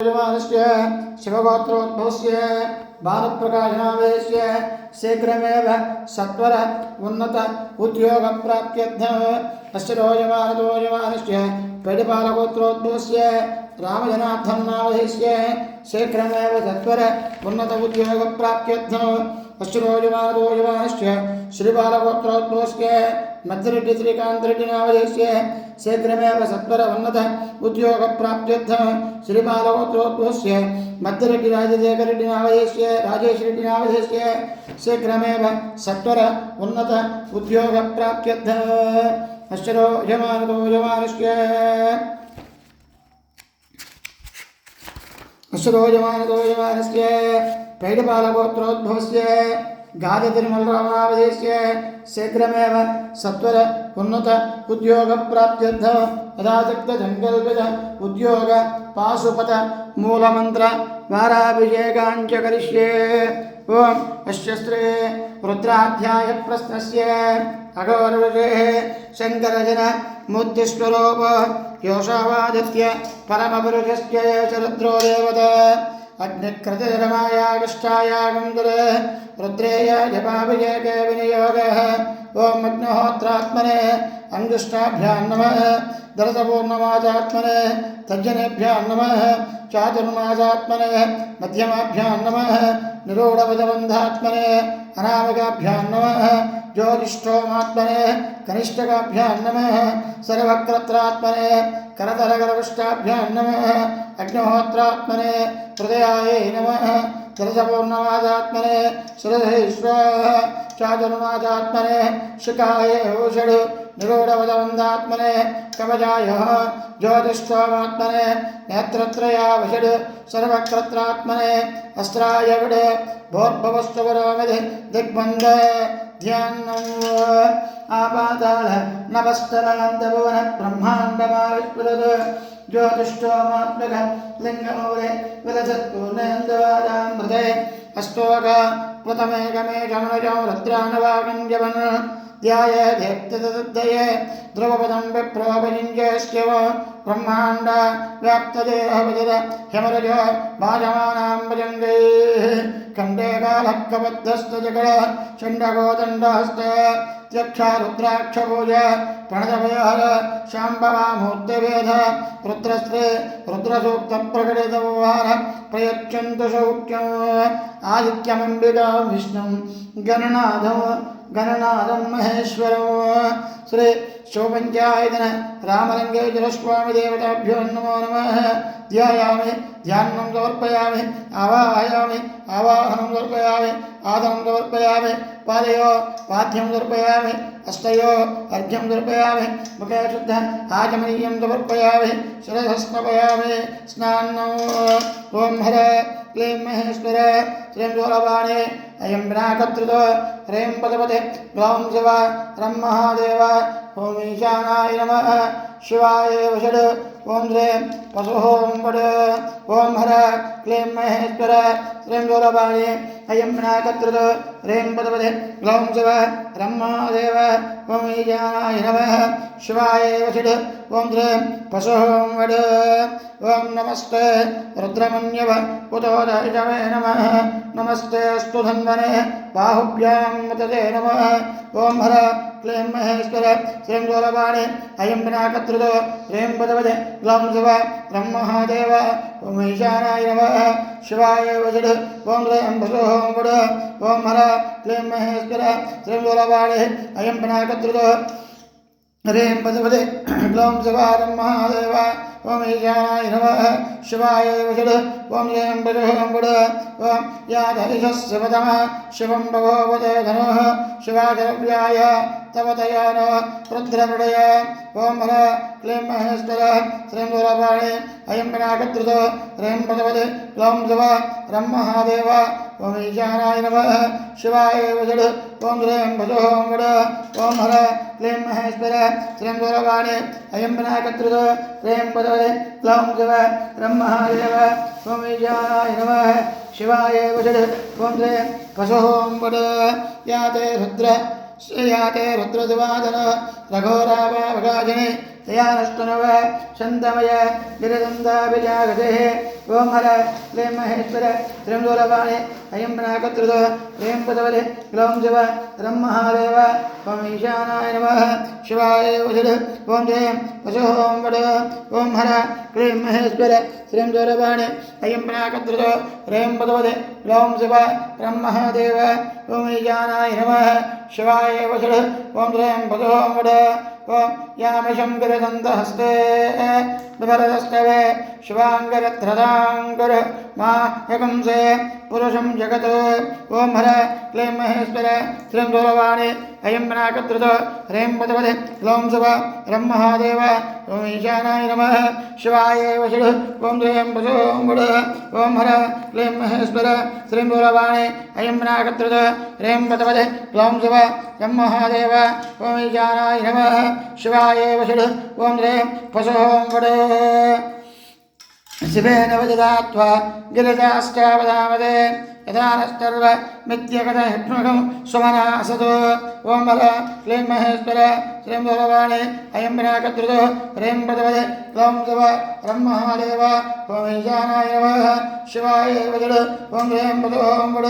यजमानस्य शिवगोत्रोद्भवस्य बालप्रकाशनावेशस्य शीघ्रमेव सत्वर उन्नत उद्योगप्राप्त्यर्थम् अस्य रोजमानस्य पेडिपालगोत्रोद्भवस्य रामजनार्दननामधेयस्य शीघ्रमेव सत्वर उन्नत उद्योगप्राप्त्यर्थम् अस्य रोजमानस्य श्रीबालगोत्रोद्भवस्य मध्यरेड्डी श्रीकांतरेड्डी नामधेयस्य शीघ्रमेव सत्वर उन्नत उद्योगप्राप्त्यर्थम् श्रीबालगोत्रोद्भवस्य मध्यरेड्डी राजशेखरेड्डी नामधेयस्य राजेशरेड्डी नामधेयस्य शीघ्रमेव सत्वर उन्नत उद्योगप्राप्त्यर्थम् अस्य रोजमानस्य पैडपालगोत्रोद्भवस्य गाजतिरुमलरामनामधेयस्य शीघ्रमेव सत्वर उन्नत उद्योगप्राप्त्यर्थम् यथाशक्तसङ्कल्पित उद्योग पाशुपत मूलमन्त्र वाराभिषेकाञ्च करिष्ये। ओम अस्य श्री रुद्राध्याय प्रश्नस्य अघोरऋषेः शङ्करजन मूर्तिस्वरूप योषावादित्य परमपुरुषस्य च रुद्रो देवता अग्निकृतिरमायागष्टायागन्दुरे रुद्रेय जपाभिषेके विनियोगः। ओम अग्निहोत्रात्मने अंगुष्ठाभ्यां नमः दरसपूर्णमासात्मने तज्जनेभ्यां नमः चातुर्मासात्मने मध्यमाभ्यां नमः निरूढपदबन्धात्मने अनामिकाभ्यां नमः ज्योतिष्ठोमात्मने कनिष्ठकाभ्यां नमः सर्वक्रत्रात्मने करतलकरपुष्टाभ्यां नमः अग्निहोत्रात्मने हृदयाय नमः दरसपूर्णमासात्मने शिरसेश्वरः चातुर्मासात्मने शिखाय षड् निरूढपदबन्धात्मने कवचाय ज्योतिष्ठोमात्मने नेत्रत्रयावषड् सर्वक्रत्रात्मने अस्त्राय वड भोर्भवस्तवरोमिति दिग्बन्ध ध्यानम् आपाताल नभस्तरान्तभुवन ब्रह्माण्डमाविष्कृत ज्योतिष्ठोमात्मक लिङ्गमूले विलसत्पूर्णेन्दवादामृते अष्टोक प्लतमेकमेकमनुजं रुद्रानवाकं जपन् ध्यायेदेप्तदये ध्रुवपदं विप्रोपयुञ्जस्यव ब्रह्माण्ड व्याप्तदेहवजद हिमरज भाजमानां भजङ्गैः खण्डे कालक्कबद्धस्तजगड षण्डगोदण्डहस्त त्यक्षा रुद्राक्षपूज प्रणतभयहर शाम्भवामूर्तिवेद रुद्रस्त्रे रुद्रसूक्तप्रकटितव्यवहार प्रयच्छन्तु सौख्यम् आदित्यमम्बिका विष्णुं गणनाथं महेश्वरम् श्री शिवपञ्चायतन रामलिङ्गेश्वरस्वामी देवताभ्यो नमो नमः। ध्यायामि ध्यानं समर्पयामि आवाहयामि आवाहनं समर्पयामि आदनं समर्पयामि पादयो पाद्यं समर्पयामि हस्तयो अर्घ्यं समर्पयामि मुखे शुद्ध आचमनीयं समर्पयामि शिरः स्नापयामि स्नानम्। ओं हर क्लीं महेश्वर श्रीं दूरवाणी अयं विनाकर्तृतो ह्रीं पदपते ग्लौं शिव रं महादेव ओं ईशानाय नमः शिवाय वषड् ओं श्रीं पशुः वड ओं हर क्लीं महेश्वर श्रीं दूरवाणी अयं विनाकर्तृतो ह्रीं पदपते ग्लौं शिव रं महादेव ओं ईशानाय नमः शिवाय वषड् ओं श्रीं पशुः वड ओं नमस्ते रुद्रमन्यव उतोदयवे नमः नमस्ते अस्तु धन्वने बाहुभ्यां मतते नमः ओं हर क्लीं महेश्वर श्रीं दूरवाणी अयं विनाकर्तृतो ह्रीं पदपते ग्लौं शिव रं महादेव ओं ईशानाय नमः शिवाय वषड् ओं श्रीं पशुः वड ओं हर क्लीं महेश्वर श्रीं दूरवाणी अयं विनाकर्तृतो ह्रीं पदपते ग्लौं शिव रं महादेव ओं ईशानाय नमः शिवाय वषड् ओं श्रीं पशुः वड ओं यादहिषः शिवतमः शिवं भगवते धनुः शिवाचरव्याय तव तया न रुद्रमृडय ओं हर क्लीं महेश्वर श्रीं दूरवाणी अयं विनाकर्तृतो ह्रीं पदपते ग्लौं शिव रं महादेव ओं ईशानाय नमः शिवाय वषड् ओं श्रीं पशुः वड ओं हर क्लीं महेश्वर श्रीं दूरवाणी अयं विनाकर्तृतो ह्रीं पदपते ग्लौं शिव रं महादेव ओं ईशानाय नमः शिवाय वषड् ओं श्रीं पशुः वड याते रुद्रदिवादन रघोरावावगाजने तया नष्टनव शन्तमय गिरिदन्ताभिजागतेः ओम हर क्लीं महेश्वर श्रीं दूरवाणी अयं नाकत्रुत ह्रीं पदवदे ग्लौं शिव रं महादेव ओम ईशानाय नमः शिवाय वषट् ओम ह्रीं वसुः ओम वड ओम हर क्लीं महेश्वर श्रीं दूरवाणी अयं नाकत्रुत ह्रीं पदवदे ग्लौं शिव रं महादेव ओम ईशानाय नमः शिवाय वषट् ओम ह्रीं वसुः ओम वड ओम यामशं गिरदन्तहस्ते बिभरदस्तवे शिवाङ्गरध्रदाङ्कुर मा यकंसे पुरुषं जगत् ओम हर क्लीं महेश्वर श्रीं दूरवाणी अयं नाकत्रुत ह्रीं पदवदे ग्लौं शिव रं महादेव ओम ईशानाय नमः शिवाय वषट् ओम ह्रीं वसुः ओम वड ओम हर क्लीं महेश्वर श्रीं दूरवाणी अयं नाकत्रुत ह्रीं पदवदे ग्लौं शिव रं महादेव ओम ईशानाय नमः शिवाय वषट् ओम ह्रीं वसुः ओम वड शिवेन वजदात्वा गिरिजाश्चावदामदे यथानस्तर्व मिथ्यकथहिष्णुकं सुमनासतो ओम हर क्लीं महेश्वर श्रीं दूरवाणी अयं नाकत्रुत ह्रीं पदवदे ग्लौं शिव रं महादेव ओम ईशानाय नमः शिवाय वषट् ओम ह्रीं वसुः ओम वड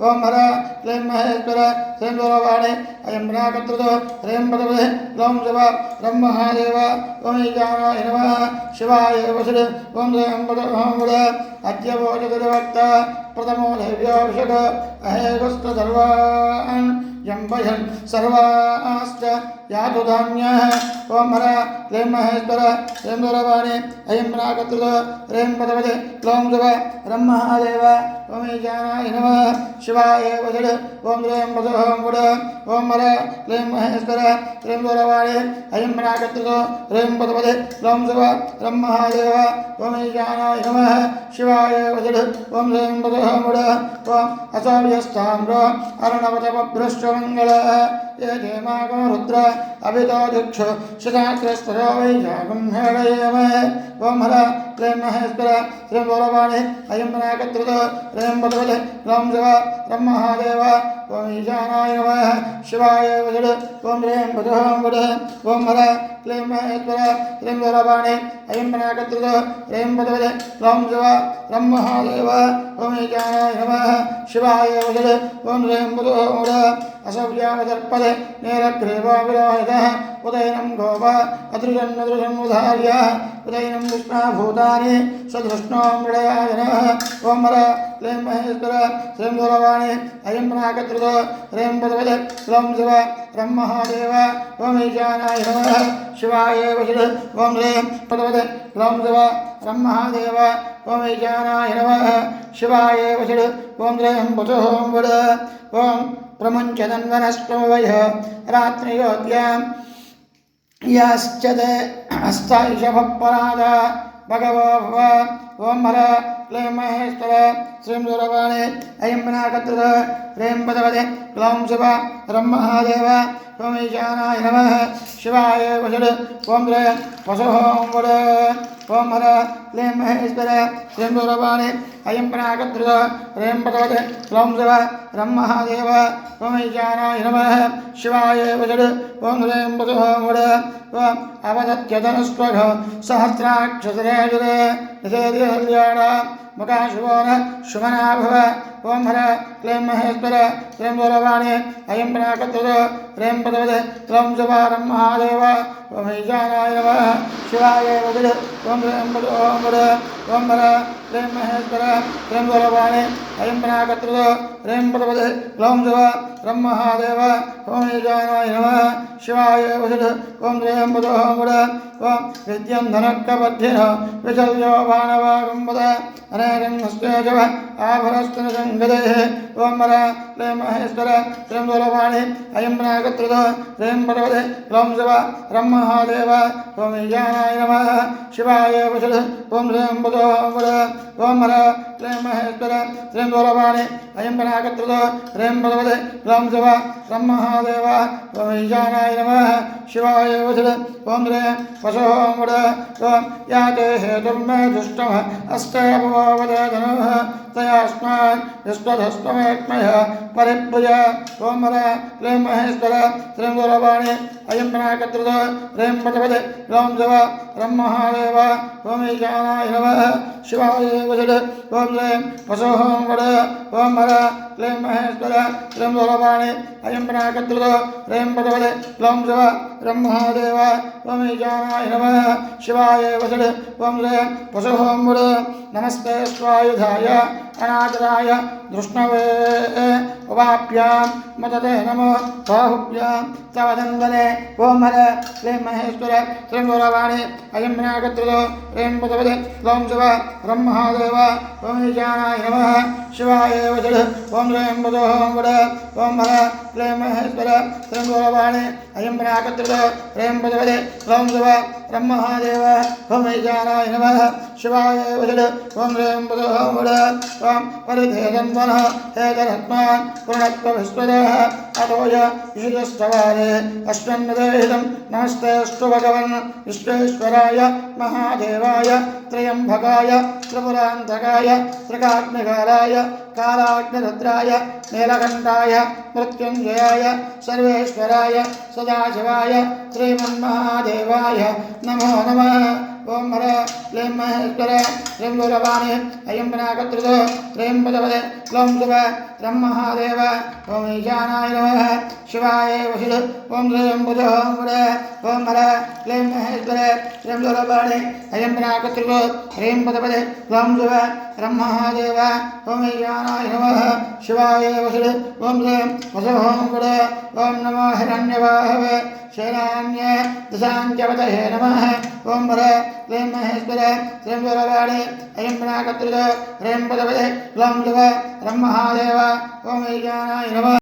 ओम हर क्लीं महेश्वर श्रीं दूरवाणी अयं नाकत्रुत ह्रीं पदवदे ग्लौं शिव रं महादेव ओम ईशानाय नमः शिवाय वषट् ओम ह्रीं वसुः ओम वड अद्य भोजगुरुभक्त प्रथमो देव्याभिषेक अहेगस्त सर्वान् यम्भयन् सर्वाश्च यातु धान्यः ओम हर क्लीं महेश्वर श्रीं दूरवाणी अयं नाकत्रुत ह्रीं पदवदे ग्लौं शिव रं महादेव ओम ईशानाय नमः शिवाय वषट् ओम ह्रीं वसुः ओम वड ओम हर क्लीं महेश्वर श्रीं दूरवाणी अयं नाकत्रुत ह्रीं पदवदे ग्लौं शिव रं महादेव ओम ईशानाय नमः शिवाय वषट् ओम ह्रीं वसुः ओम वड ओम असौर्यस्ताम्रो अर्णवतपभ्रश्च मङ्गलः ये जयमागो रुद्र अभितो दिक्षु शिताग्रस्तरो वैशाखं हेळयेमहे ओम हर क्लीं महेश्वर श्रीं दूरवाणी अयं नाकत्रुत ह्रीं पदवदे ग्लौं शिव रं महादेव ओम ईशानाय नमः शिवाय वषट् ओम ह्रीं वसुः ओम वड ओम हर क्लीं महेश्वर श्रीं दूरवाणी अयं नाकत्रुत ह्रीं पदवदे ग्लौं शिव रं महादेव ओम ईशानाय नमः शिवाय वषट् ओम ह्रीं वसुः ओम वड असव्यावदर्पदे नेरग्रीवाविरोहितः उदयनं गोप अदृशन्नदृशन्मुधार्य उदयनं विष्णाभूतानि सदृष्णो मृडयाजनः ओम हर क्लीं महेश्वर श्रीं दूरवाणी अयं नाकत्रुत ह्रीं पदवदे ग्लौं शिव रं महादेव ओम ईशानाय नमः शिवाय वषट् ओम ह्रीं पदवदे ग्लौं शिव रं महादेव ओम ईशानाय नमः शिवाय वषट् ओम ह्रीं वसुः ओम वड ओम प्रमुञ्चदन्वनस्तोवयः रात्रियोद्यां याश्चते हस्तायशभपराद भगवो भव ओम हर क्लीं महेश्वर श्रीं दूरवाणी अयं नाकत्रुत ह्रीं पदवदे ग्लौं शिव रं महादेव ओम ईशानाय नमः शिवाय वषट् ओम ह्रीं वसुः ओम वड ओम हर क्लीं महेश्वर श्रीं दूरवाणी अयं नाकत्रुत ह्रीं पदवदे ग्लौं शिव रं महादेव ओम ईशानाय नमः शिवाय वषट् ओम ह्रीं वसुः ओम वड ओम अवदत्यधनुष्वघ सहस्राक्षसरेजुरे निषेध्यकल्याण मुखाशुभोन शुभना भव ओम हर क्लीं महेश्वर श्रीं दूरवाणी अयं नाकत्रुत ह्रीं पदवदे ग्लौं शिव रं महादेव ओम ईशानाय नमः शिवाय वषट् ओम ह्रीं वसुः ओम वड ओम हर क्लीं महेश्वर श्रीं दूरवाणी अयं नाकत्रुत ह्रीं पदवदे ग्लौं शिव रं महादेव ओम ईशानाय नमः शिवाय वषट् ओम ह्रीं वसुः ओम वड ओम विद्यं धनकबद्धिनो विचल्यो भानवागुम्बद अनेकन्नस्तेजव आभरस्तनसङ्गदेः ओम हर क्लीं महेश्वर श्रीं दूरवाणी अयं नाकत्रुत ह्रीं पदवदे ग्लौं शिव रं महादेव ओम ईशानाय नमः शिवाय वषट् ओम ह्रीं वसुः ओम वड ओम हर क्लीं महेश्वर श्रीं दूरवाणी अयं नाकत्रुत ह्रीं पदवदे ग्लौं शिव रं महादेव ओम ईशानाय नमः शिवाय वषट् ओम ह्रीं वसुः ओम वड ओम याते हेतुर्मे दुष्टमः अस्ते वदेधनुः तयास्मान् विश्वधस्त्वमेत्मय परिभुज ओम हर क्लीं महेश्वर श्रीं दूरवाणी अयं विनायकत्रितो ह्रीं पटपदे ग्लौं जव रं महादेव ओम ईशानाय नमः शिवाय वषट् ओम श्रीं वसोः वड ओम हर क्लीं महेश्वर श्रीं दूरवाणी अयं विनायकत्रितो ह्रीं पटपदे ग्लौं जव रं महादेव ओम ईशानाय नमः शिवाय वषट् ओम श्रीं वसोः वड नमस्ते स्वायुधाय अनाचराय धृष्णवे उवाभ्यां मदते नमो बाहुभ्यां तव दन्दने ओम हर क्लीं महेश्वर श्रीं दूरवाणी अयं विनायकत्रितो ह्रीं पटपदे ग्लौं जव रं महादेव ओम ईशानाय नमः शिवाय वषट् ओम श्रीं वसोः वड ओम हर क्लीं महेश्वर श्रीं दूरवाणी अयं विनायकत्रितो ह्रीं पटपदे ग्लौं जव रं महादेव ओम ईशानाय नमः शिवाय वषट् ओम श्रीं वसोः वड ओम परिधेदन्वनः हेतरत्मान् पूर्णत्वविश्वदः अतोय ईशस्तवारे अश्वन्नदेहितं नमस्तेऽस्तु भगवन् विश्वेश्वराय महादेवाय त्र्यम्बकाय त्रिपुरान्तकाय त्रिकाग्निकालाय कालाग्निरुद्राय नीलकण्ठाय मृत्युञ्जयाय सर्वेश्वराय सदाशिवाय श्रीमन्महादेवाय नमो नमः ओम हर क्लीं महेश्वर श्रीं दूरवाणी अयं विनायकत्रितो ह्रीं पटपदे ग्लौं जव रं महादेव ओम ईशानाय नमः शिवाय वषट् ओम श्रीं वसोः वड ओम हर क्लीं महेश्वर श्रीं दूरवाणी अयं विनायकत्रितो ह्रीं पटपदे ग्लौं जव रं महादेव ओम ईशानाय नमः शिवाय वषट् ओम श्रीं वसोः वड ओम नमो हिरण्यवाहवे शैलान्य दशाञ्चवतये नमः ओम हर क्लीं महेश्वर श्रीं दूरवाणी अयं विनायकत्रितो ह्रीं पटपदे ग्लौं जव रं महादेव ओम ईशानाय नमः।